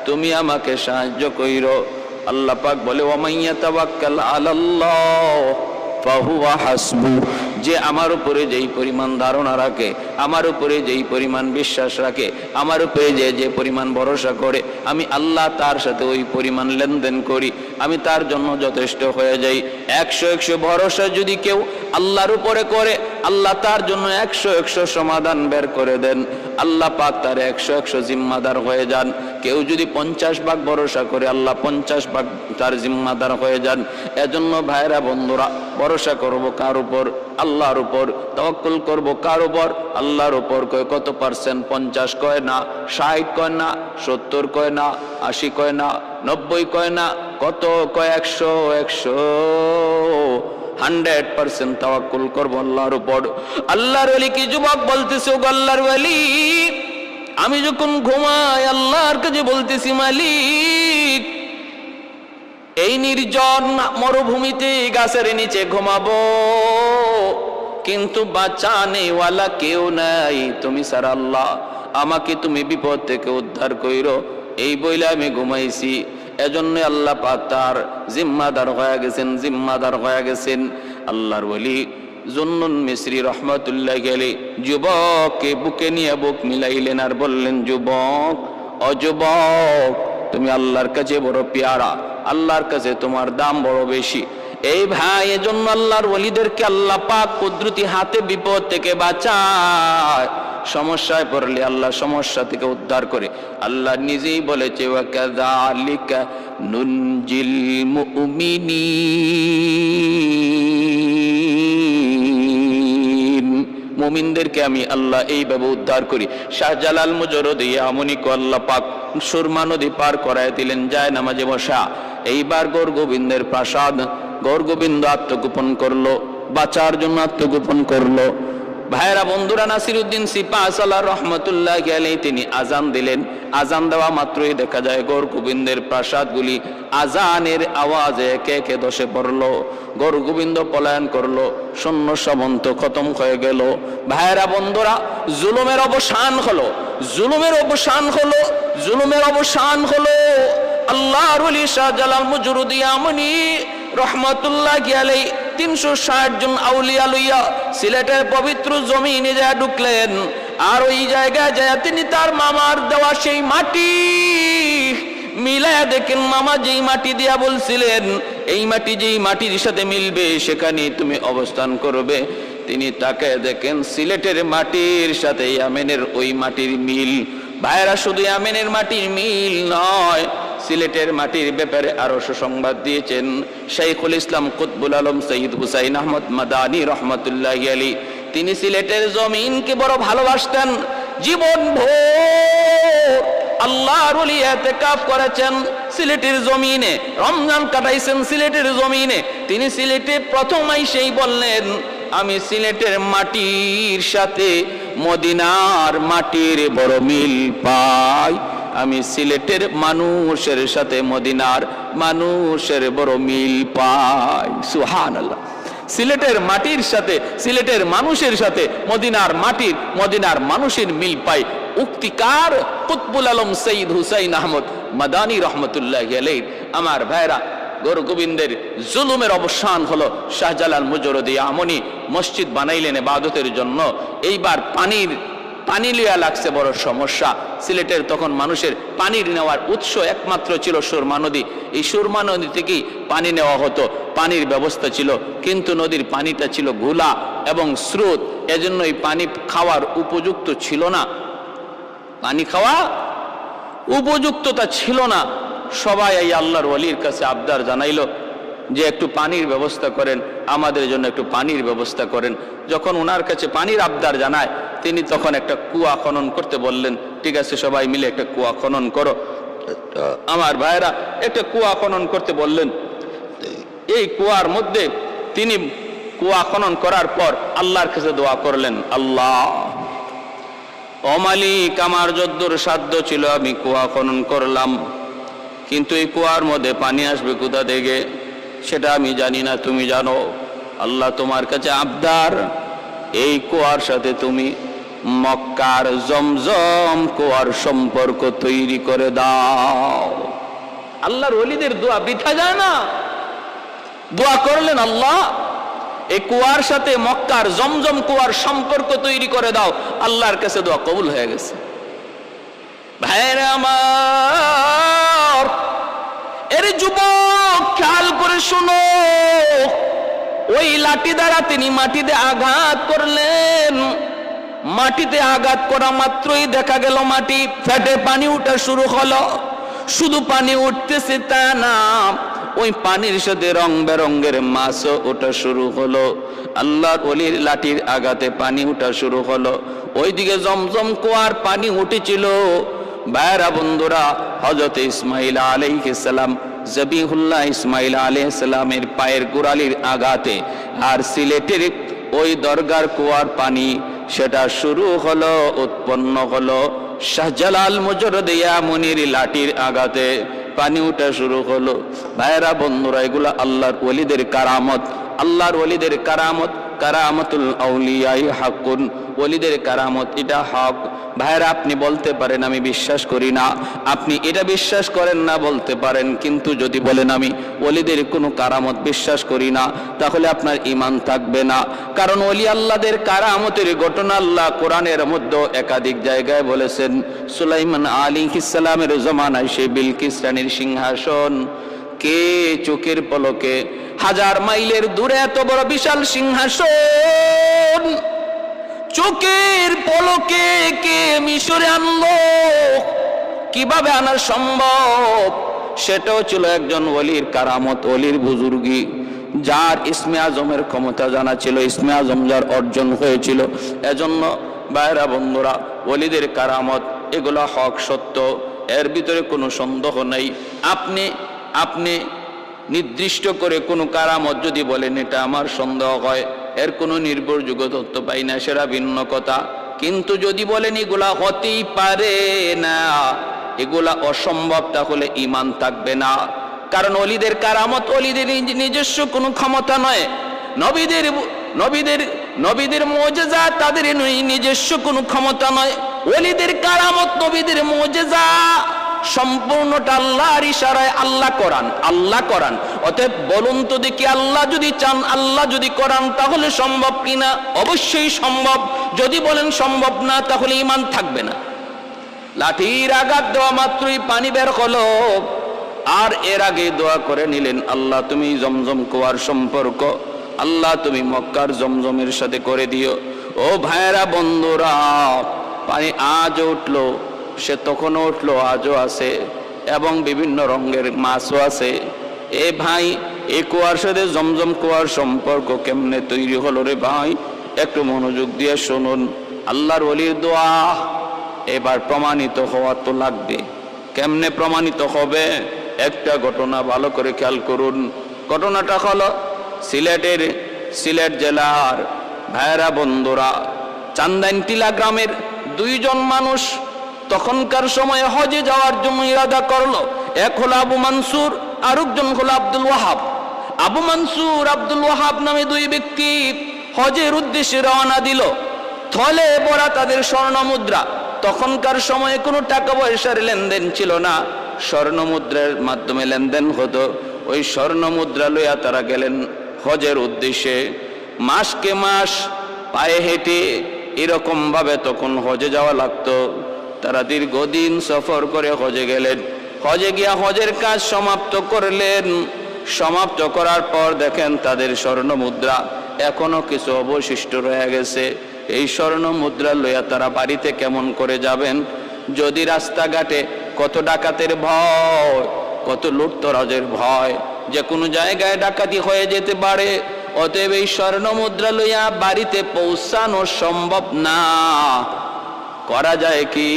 তুমি আমাকে সাহায্য কইরো। আল্লাহ পাক বলে, ওয়ামাইয়া তাওয়াক্কাল আলাল্লাহ ফাহুয়া হাসবু, যে আমার উপরে যেই পরিমাণ ধারণা রাখে, আমার উপরে যেই পরিমাণ বিশ্বাস রাখে, আমার উপরে যে পরিমাণ ভরসা করে, আমি আল্লাহ তার সাথে ওই পরিমাণ লেনদেন করি, আমি তার জন্য যথেষ্ট হয়ে যাই। 100 ভরসা যদি কেউ আল্লাহর উপরে করে, আল্লাহ তার জন্য 100 সমাধান বের করে দেন। আল্লাহ পাক তার 100 জিম্মাদার হয়ে যান। কেউ যদি 50 ভাগ ভরসা করে, আল্লাহ 50 ভাগ তার জিম্মাদার হয়ে যান। এজন্য ভাইরা বন্ধুরা, ভরসা করব কার উপর? আল্লাহর উপর। তাওয়াক্কুল করব কার উপর? আল্লাহর উপর। কয় কত %? 50 কয় না, 60 কয় না, 70 কয় না, 80 কয় না, 90 কয় না, কত কয়? 100 100% তাওয়াক্কুল করব আল্লাহর উপর। আল্লাহর ওলি কি যুবক বলতেছে, ও আল্লাহর ওলি আমি যখন ঘুমাই আল্লাহর কাছে বলতেছি, মালিক এই নির্জন মরুভূমিতে গাছের নিচে ঘুমাবো, কিন্তু বাঁচানেওয়ালা কেউ নাই তুমি ছাড়া। আল্লাহ আমাকে তুমি বিপদ থেকে উদ্ধার কইরো, এই বইলে আমি ঘুমাইছি। এজন্য আল্লাহ পাক তার জিম্মাদার হয়ে গেছেন, জিম্মাদার হয়ে গেছেন। আল্লাহর ওলি জুন্নুন মিসরি রহমাতুল্লাহ আলাইহি যুবককে বুকে নিয়ে বুক মিলাইলেন আর বললেন, যুবক, অযুবক, তুমি আল্লাহর কাছে বড় পেয়ারা, আল্লাহর কাছে তোমার দাম বড় বেশি। এই ভাই, এজন্য আল্লাহর ওলিদেরকে আল্লাহ পাক কুদরতি হাতে বিপদ থেকে বাঁচায়। সমস্যায় পড়লে আল্লাহ সমস্যা থেকে উদ্ধার করে। আল্লাহ নিজেই বলেছে, ওয়া কাযালিকা নুনজিল মুমিনিন, মুমিনদেরকে আমি আল্লাহ এইভাবে উদ্ধার করি। শাহজালাল মুজরদি আমনিকে আল্লাহ পাক সুরমা নদী পার করায় দিলেন যায় নামাজে বসা। এইবার গৌর গোবিন্দের প্রাসাদ, গৌর গোবিন্দ আত্মগোপন করলো, বাঁচার জন্য আত্মগোপন করলো। ভাইরা বন্ধুরা, নাসিরউদ্দিন সিপাহসালার রহমতুল্লাহ আলাইহি তিনি আজান দিলেন। আজান দেওয়া মাত্রই দেখা যায় গৌর গোবিন্দের প্রাসাদগুলি আজানের আওয়াজে একে একে ধসে পড়লো। গৌর গোবিন্দ পলায়ন করলো, সৈন্য সামন্ত খতম হয়ে গেল। ভাইরা বন্ধুরা, জুলুমের অবসান হলো, জুলুমের অবসান হলো, জুলুমের অবসান হলো। আল্লাহর ওলি শাহজালাল মুজরদি আমনি রহমতুল্লাহ আলাইহি 360 জন আউলিয়া লইয়া সিলেটের পবিত্র জমিনে যায় ঢুকলেন। আর ওই জায়গায় যায় তিনি তার মামার দেওয়া সেই মাটি মিলায়া দেখেন। মামা যেই মাটি দিয়া বলছিলেন এই মাটি যেই মাটির সাথে মিলবে সেখানে তুমি অবস্থান করবে, তিনি তাকে দেখেন সিলেটের মাটির সাথে ইয়ামেনের ওই মাটির মিল। ভাইরা, শুধু ইয়ামেনের মাটির মিল নয়, সিলেটের মাটির ব্যাপারে আরো সুসংবাদ দিয়েছেন শাইখুল ইসলাম কুতবুল আলম সৈয়দ হুসাইন আহমদ মাদানী রহমতুল্লাহি আলাইহি। তিনি সিলেটের জমিনকে বড় ভালোবাসতেন। জীবন ভোর আল্লাহর ওলি ইতিকাফ করেছেন সিলেটের জমিনে, রমজান কাটাইছেন সিলেটের জমিনে। তিনি সিলেটে প্রথম আইসেই বললেন, আমি সিলেটের মাটির সাথে মদিনার মাটির বড় মিল পাই, আমি সিলেটের মানুষের সাথে মদিনার মানুষের বড় মিল পাই। সুবহানাল্লাহ। সিলেটের মাটির সাথে, সিলেটের মানুষের সাথে মদিনার মাটির, মদিনার মানুষের মিল পাই। উক্তিকার কুতবুল আলম সৈয়দ হুসাইন আহমদ মাদানী রহমতুল্লাহি আলাইহি। আমার ভাইরা, গৌর গোবিন্দের জুলুমের অবসান হলো। শাহজালাল মুজরদি আমনি মসজিদ বানাইলেন ইবাদতের জন্য। এইবার পানি লিয়া লাগছে বড় সমস্যা। সিলেটের তখন মানুষের পানির নেওয়ার উৎস একমাত্র ছিল সুরমা নদী। এই সুরমা নদী থেকেই পানি নেওয়া হতো, পানির ব্যবস্থা ছিল। কিন্তু নদীর পানিটা ছিল ঘোলা এবং স্রোত, এজন্য এই পানি খাওয়ার উপযুক্ত ছিল না, পানি খাওয়া উপযুক্ততা ছিল না। সবাই এই আল্লাহর ওলির কাছে আবদার জানাইলো যে একটু পানির ব্যবস্থা করেন, আমাদের জন্য একটু পানির ব্যবস্থা করেন। যখন ওনার কাছে পানির আবদার জানায়, তিনি তখন একটা কুয়া খনন করতে বললেন। ঠিক আছে, সবাই মিলে একটা কুয়া খনন করো। আমার ভাইরা, একটা কুয়া খনন করতে বললেন। এই কুয়ার মধ্যে তিনি কুয়া খনন করার পর আল্লাহর কাছে দোয়া করলেন, আল্লাহ, ও মালিক, আমার যদ্দূর সাধ্য ছিল আমি কুয়া খনন করলাম, কিন্তু এই কুয়ার মধ্যে পানি আসবে কোথা থেকে সেটা আমি জানি না, তুমি জানো। আল্লাহ, তোমার কাছে আবদার, এই কুয়ার সাথে তুমি মক্কার জমজম কুয়ার সম্পর্ক তৈরি করে দাও। আল্লাহর ওলিদের দোয়া বৃথা যায় না। দোয়া করলেন, আল্লাহ, এই কুয়ার সাথে মক্কার জমজম কুয়ার সম্পর্ক তৈরি করে দাও। আল্লাহর কাছে দোয়া কবুল হয়ে গেছে। ভাইরা আমার, এর যুবক, খেয়াল করে শুনো। ওই লাঠি দ্বারা তিনি মাটিতে আঘাত করলেন। মাটিতে আঘাত করা মাত্রই দেখা গেল মাটি ফেটে পানি উঠা শুরু হলো। শুধু পানি উঠতেছে তা না, ওই পানির সাথে রং বেরঙ্গের মাছও ওঠা শুরু হলো। আল্লাহর ওলির লাঠির আঘাতে পানি উঠা শুরু হলো। ওইদিকে জমজম কুয়ার পানি উঠেছিল। ভাইরা বন্ধুরা, হযরত ইসমাঈল আলাইহিস সালাম, জবিহুল্লাহ ইসমাঈল আলাইহিস সালামের পায়ের গোড়ালির আঘাতে আর সিলেটের ওই দরগার কুয়ার পানি সেটা শুরু হলো, উৎপন্ন হলো। শাহজালাল মুজরদি আমনির লাঠির আঘাতে পানি উঠা শুরু হলো। ভাইরা বন্ধুরা, এগুলা আল্লাহর ওলিদের কারামত। আল্লাহর ওলিদের কারামত, কারামতুল আউলিয়াই হাক্কুন। ওলিদের কারামত এটা হক। ভাইরা, আপনি বলতে পারেন আমি বিশ্বাস করি না, আপনি এটা বিশ্বাস করেন না বলতে পারেন, কিন্তু যদি বলেন আমি ওলিদের কোনো কারামত বিশ্বাস করি না, তাহলে আপনার ঈমান থাকবে না। কারণ ওলি আল্লাহদের কারামতের ঘটনা আল্লাহ কোরআনের মধ্যে একাধিক জায়গায় বলেছেন। সুলাইমান আলাইহিস সালামের জমানায় সেই বিলকিস রানীর সিংহাসন কে চোখের পলকে, 1000 মাইলের দূরে এত বড় বিশাল সিংহাসন চোখের পলকে কে মিশরে আনলো, কিভাবে আনা সম্ভব? সেটাও ছিল একজন ওলির কারামত, ওলির বুজুর্গি, যার ইসমে আজমের ক্ষমতা জানা ছিল, ইসমে আজম যার অর্জন হয়েছিল। এজন্য ভাইরা বন্ধুরা, ওলিদের কারামত এগুলো হক সত্য, এর ভিতরে কোনো সন্দেহ নেই। আপনি নির্দিষ্ট করে কোনো কারামত যদি বলেন এটা আমার সন্দেহ হয়, এর কোনো নির্ভরযোগ্য তথ্য পাই না, সেটা ভিন্ন কথা। কিন্তু যদি বলেন এগুলা হতেই পারে না, এগুলা অসম্ভব, তাহলে ঈমান থাকবে না। কারণ ওলিদের কারামত ওলিদের নিজস্ব কোনো ক্ষমতা নয়, নবীদের মুজিজা তাদের নিজস্ব কোনো ক্ষমতা নয়। ওলিদের কারামত, নবীদের মুজিজা সম্পূর্ণটা আল্লাহর ইশারায়, আল্লাহ করান। অতএব বলুন তো দেখি, আল্লাহ যদি চান, আল্লাহ যদি করান, তাহলে সম্ভব কিনা? অবশ্যই সম্ভব। যদি বলেন সম্ভব না, তাহলে ঈমান থাকবে না। লাঠির আঘাত দেওয়া মাত্রই পানি বের হলো, আর এর আগে দোয়া করে নিলেন, আল্লাহ তুমি জমজম কুয়ার সম্পর্ক, আল্লাহ তুমি মক্কার জমজমের সাথে করে দিও। ও ভাইরা বন্ধুরা, পানি আজ উঠলো, সে তখনও উঠলো, আজও আছে, এবং বিভিন্ন রঙের মাছও আছে। এ ভাই, এই কুয়ার সাথে জমজম কুয়ার সম্পর্ক কেমনে তৈরি হলো রে ভাই? একটু মনোযোগ দিয়ে শুনুন। আল্লাহর ওলির দোয়া এবার প্রমাণিত হওয়া তো লাগবে। কেমনে প্রমাণিত হবে? একটা ঘটনা ভালো করে খেয়াল করুন। ঘটনাটা হলো সিলেট জেলার ভাইরা বন্ধুরা, চান্দাইনটিলা গ্রামের 2 জন মানুষ তখনকার সময়ে হজে যাওয়ার জন্য ইরাদা করলো। এক হলো আবু মানসুর, আর একজন হলো আব্দুল ওয়াহাব। আবু মানসুর, আব্দুল ওয়াহাব নামে 2 ব্যক্তি হজের উদ্দেশ্যে রওনা দিল। থলে ভরা তাদের স্বর্ণ মুদ্রা। তখনকার সময়ে কোনো টাকা পয়সার লেনদেন ছিল না, স্বর্ণ মুদ্রার মাধ্যমে লেনদেন হতো। ওই স্বর্ণ মুদ্রা লইয়া তারা গেলেন হজের উদ্দেশ্যে। মাসকে মাস পায়ে হেঁটে এরকম ভাবে তখন হজে যাওয়া লাগতো। তারা দীর্ঘদিন সফর করে হজে গেলেন। হজে গিয়া হজের কাজ সমাপ্ত করলেন। সমাপ্ত করার পর দেখেন তাদের স্বর্ণ মুদ্রা এখনো কিছু অবশিষ্ট রয়ে গেছে। এই স্বর্ণ মুদ্রা লইয়া তারা বাড়িতে কেমন করে যাবেন? যদি রাস্তাঘাটে কত ডাকাতের ভয়, কত লুটতরাজের ভয়, যে কোনো জায়গায় ডাকাতি হয়ে যেতে পারে। অতএব এই স্বর্ণ মুদ্রা লইয়া বাড়িতে পৌঁছানো সম্ভব না। করা যায় কি?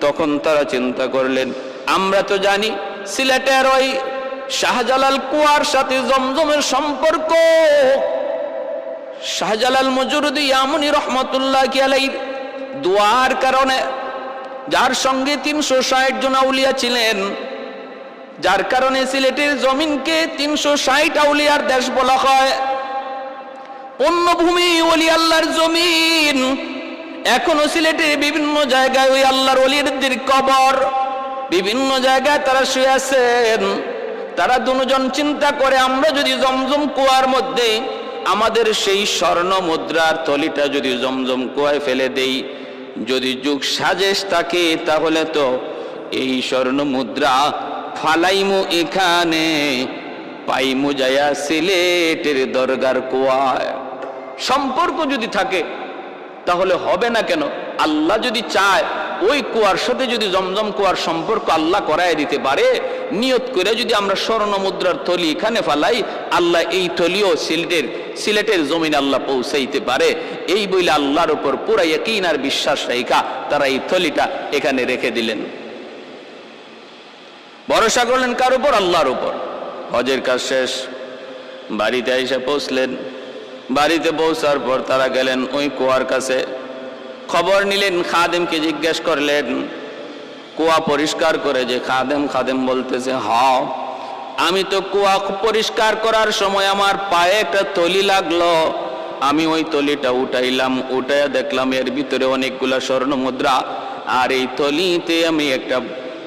তখন তারা চিন্তা করলেন, আমরা তো জানি সিলেটের ওই শাহজালাল কুয়ার সাথে জমজমের সম্পর্ক। শাহজালাল মজরুদি ইয়ামনি রহমতুল্লাহি আলাইহির দোয়ার কারণে, যার সঙ্গে 360 জন আউলিয়া ছিলেন, যার কারণে সিলেটের জমিনকে 360 আউলিয়ার দেশ বলা হয়। পুণ্যভূমি, ওলি আল্লাহর জমিন। এখনো সিলেটের বিভিন্ন জায়গায় ওই আল্লাহর ওলিদের কবর, বিভিন্ন জায়গায় তারা শুয়ে আছেন। তারা 2 জন চিন্তা করে, আমরা যদি জমজম কুয়ার মধ্যে আমাদের সেই স্বর্ণ মুদ্রার থলিটা যদি জমজম কুয়ায় ফেলে দেই, যদি যুগ সাজেশ থাকে, তাহলে তো এই স্বর্ণ মুদ্রা ফালাইমু এখানে, পাইমু যায়া সিলেটের দরগার কুয়ায়। সম্পর্ক যদি থাকে তাহলে হবে না কেন? আল্লাহ যদি চায়, ওই কুয়ার সাথে যদি জমজম কুয়ার সম্পর্ক আল্লাহ করায় দিতে পারে, নিয়ত করে যদি আমরা স্বর্ণ মুদ্রার থলি এখানে ফালাই, আল্লাহ এই থলিও সিলেটের জমিন আল্লাহ পৌঁছাইতে পারে। এই বইলে আল্লাহর উপর পুরা ইয়াকিন আর বিশ্বাস রাখা তারা এই থলিটা এখানে রেখে দিলেন। ভরসা করলেন কার উপর? আল্লাহর উপর। হজের কাজ শেষ, বাড়িতে এসে পৌঁছলেন। বাড়িতে পৌঁছার পর তারা গেলেন ওই কুয়ার কাছে, খবর নিলেন, খাদেমকে জিজ্ঞেস করলেন কুয়া পরিষ্কার করে। যে খাদেম বলতেছে, হ্যাঁ আমি তো কুয়া পরিষ্কার করার সময় আমার পায়ে একটা থলি লাগলো, আমি ওই থলিটা উঠাইলাম, উঠাইয়া দেখলাম এর ভিতরে অনেকগুলা স্বর্ণ মুদ্রা। আর এই থলিতে আমি একটা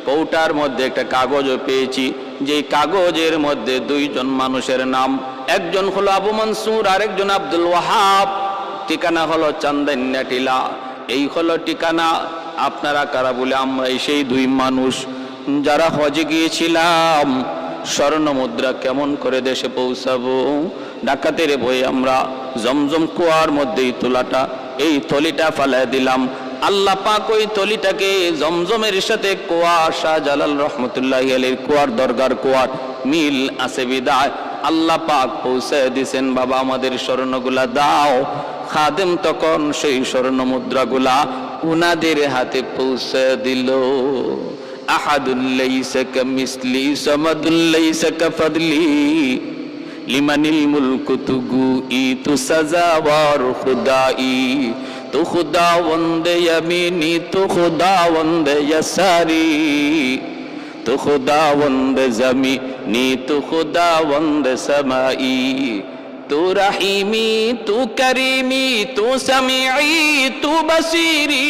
কৌটার মধ্যে একটা কাগজও পেয়েছি, যেই কাগজের মধ্যে দুইজন মানুষের নাম, একজন হলো আবু মনসুর, আরেকজন আব্দুল ওয়াহাব। ঠিকানা হলো চান্দাইন্যা টিলা। এই হলো ঠিকানা। আপনারা কারা বলে? আমরা সেই দুই মানুষ যারা হজে গিয়েছিলাম। স্বর্ণ মুদ্রা কেমন করে দেশে পৌঁছাবো? ডাকাতের ভয়ে আমরা জমজম কুয়ার মধ্যে এই থলিটা ফালায় দিলাম। আল্লাহ পাক ওই থলিটাকে জমজমের সাথে কুয়া, শাহজালাল রহমতুল্লাহি আলাইহির কুয়ার, দরগার কুয়ার মিল আছে বিদায় আল্লাহ পাক পৌঁছায় দিছেন। বাবা আমাদের স্বর্ণগুলা দাও। খাদেম তখন সেই স্বর্ণ মুদ্রাগুলা উনাদের হাতে পৌঁছে দিল। আহাদুল লাইসা কামিসলি সামাদুল লাইসা কাফাদলি লিমানিল মুলকু তুগু ই তু সাজাওয়ার খুদাই, তু খুদাওয়ান্দে ইয়ামিনি, তু খুদাওয়ান্দে ইয়াসারি, তু খুদাওয়ান্দে জামিনি, তু খুদাওয়ান্দে সামাই, তু রহিমি, তু করিমি, তু সামিঈ, তু বসিরি,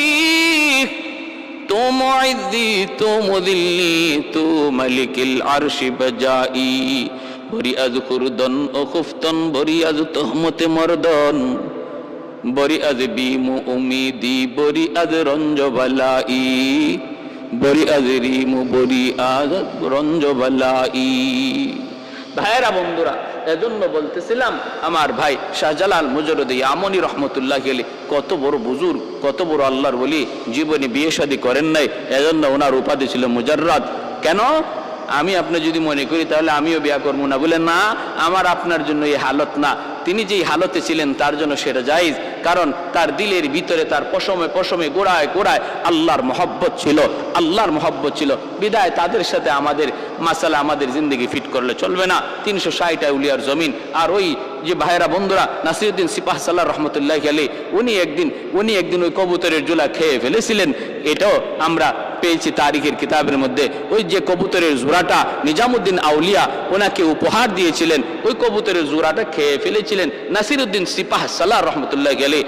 তু মুইজ্জি, তু মুযিল্লি, তু মালিকিল আরশি বজাই। বরি আজ খুরদন ও খুফতন, বরি আজ তহমতে মর্দন, বরি আজ বিমু উমিদি, বরি আজ রঞ্জবালাই, বরি আজ রিমু, বরি আজ রঞ্জবালাই। ভাইয়েরা, বন্ধুরা, এজন্য বলতেছিলাম আমার ভাই শাহজালাল মুজররদি আমনি রহমতুল্লাহি আলাইহি কত বড় বুজুর্গ, কত বড় আল্লাহর ওলি, জীবনে বিয়ে শাদী করেন নাই, এজন্য ওনার উপাধি ছিল মুজাররাদ। কেন? আমি আপনি যদি মনে করি তাহলে আমিও বিয়া করবো না, বলে না, আমার আপনার জন্য এই হালত না। তিনি যেই হালতে ছিলেন তার জন্য সেটা জায়েজ, কারণ তার দিলের ভিতরে, তার পশমে পশমে, গোড়ায় গোড়ায় আল্লাহর মহব্বত ছিল, আল্লাহর মহব্বত ছিল। বিদায় তাদের সাথে আমাদের মাসালা, আমাদের জিন্দগি ফিট করলে চলবে না। 360 উলিয়ার জমিন। আর ওই যে ভাইয়েরা, বন্ধুরা, নাসিরউদ্দিন সিপাহ সালাহ রহমতুল্লাহি আলাইহি উনি একদিন ওই কবুতরের জোলা খেয়ে ফেলেছিলেন। এটাও আমরা পেয়েছি তারিখের কিতাবের মধ্যে। ওই যে কবুতরের জোড়াটা নিজামুদ্দিন আউলিয়া ওনাকে উপহার দিয়েছিলেন, ওই কবুতরের জোড়াটা খেয়ে ফেলেছিলেন নাসিরউদ্দিন সিপাহ সালাহ রহমতুল্লাহি আলাইহি।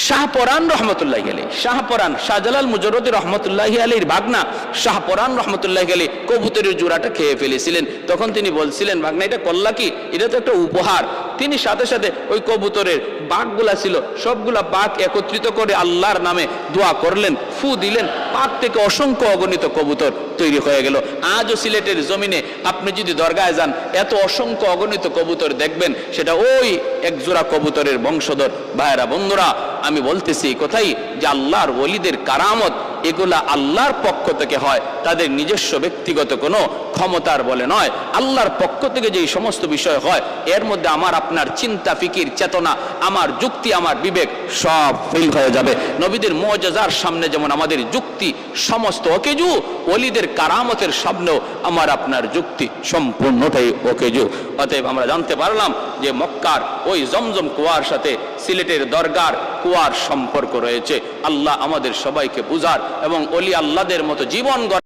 শাহপরান রহমতুল্লাহি আলাইহি, শাহপরান, শাহজালাল মুজররদি রহমতুল্লাহি আলাইহির ভাগনা শাহপরান রহমতুল্লাহি আলাইহি কবুতরের জোড়াটা খেয়ে ফেলেছিলেন। তখন তিনি বলছিলেন, ভাগনা এটা করলা কি? এটা তো একটা উপহার। তিনি সাথে সাথে ওই কবুতরের বাঘগুলা ছিল সবগুলা বাঘ একত্রিত করে আল্লাহর নামে দোয়া করলেন, ফু দিলেন, পাক থেকে অসংখ্য অগণিত কবুতর তৈরি হয়ে গেল। আজও সিলেটের জমিনে আপনি যদি দরগায় যান, এত অসংখ্য অগণিত কবুতর দেখবেন, সেটা ওই এক জোড়া কবুতরের বংশধর। ভাইয়েরা, বন্ধুরা, আমি বলতেছি কোথায় যে আল্লাহর ওলিদের কারামত এগুলা আল্লাহর পক্ষ থেকে হয়, তাদের নিজস্ব ব্যক্তিগত কোনো ক্ষমতার বলে নয়। আল্লাহর পক্ষ থেকে যেই সমস্ত বিষয় হয়, এর মধ্যে আমার আপনার চিন্তা, ফিকির, চেতনা, আমার যুক্তি, আমার বিবেক সব ফেল হয়ে যাবে। নবীদের মুআজিজার সামনে যেমন আমাদের যুক্তি সমস্ত অকেজু, ওলিদের কারামতের সামনেও আমার আপনার যুক্তি সম্পূর্ণটাই অকেজু। অতএব আমরা জানতে পারলাম যে মক্কার ওই জমজম কুয়ার সাথে সিলেটের দরগার কুয়ার সম্পর্ক রয়েছে। আল্লাহ আমাদের সবাইকে বুঝার এবং ওলি আল্লাহদের মতো জীবন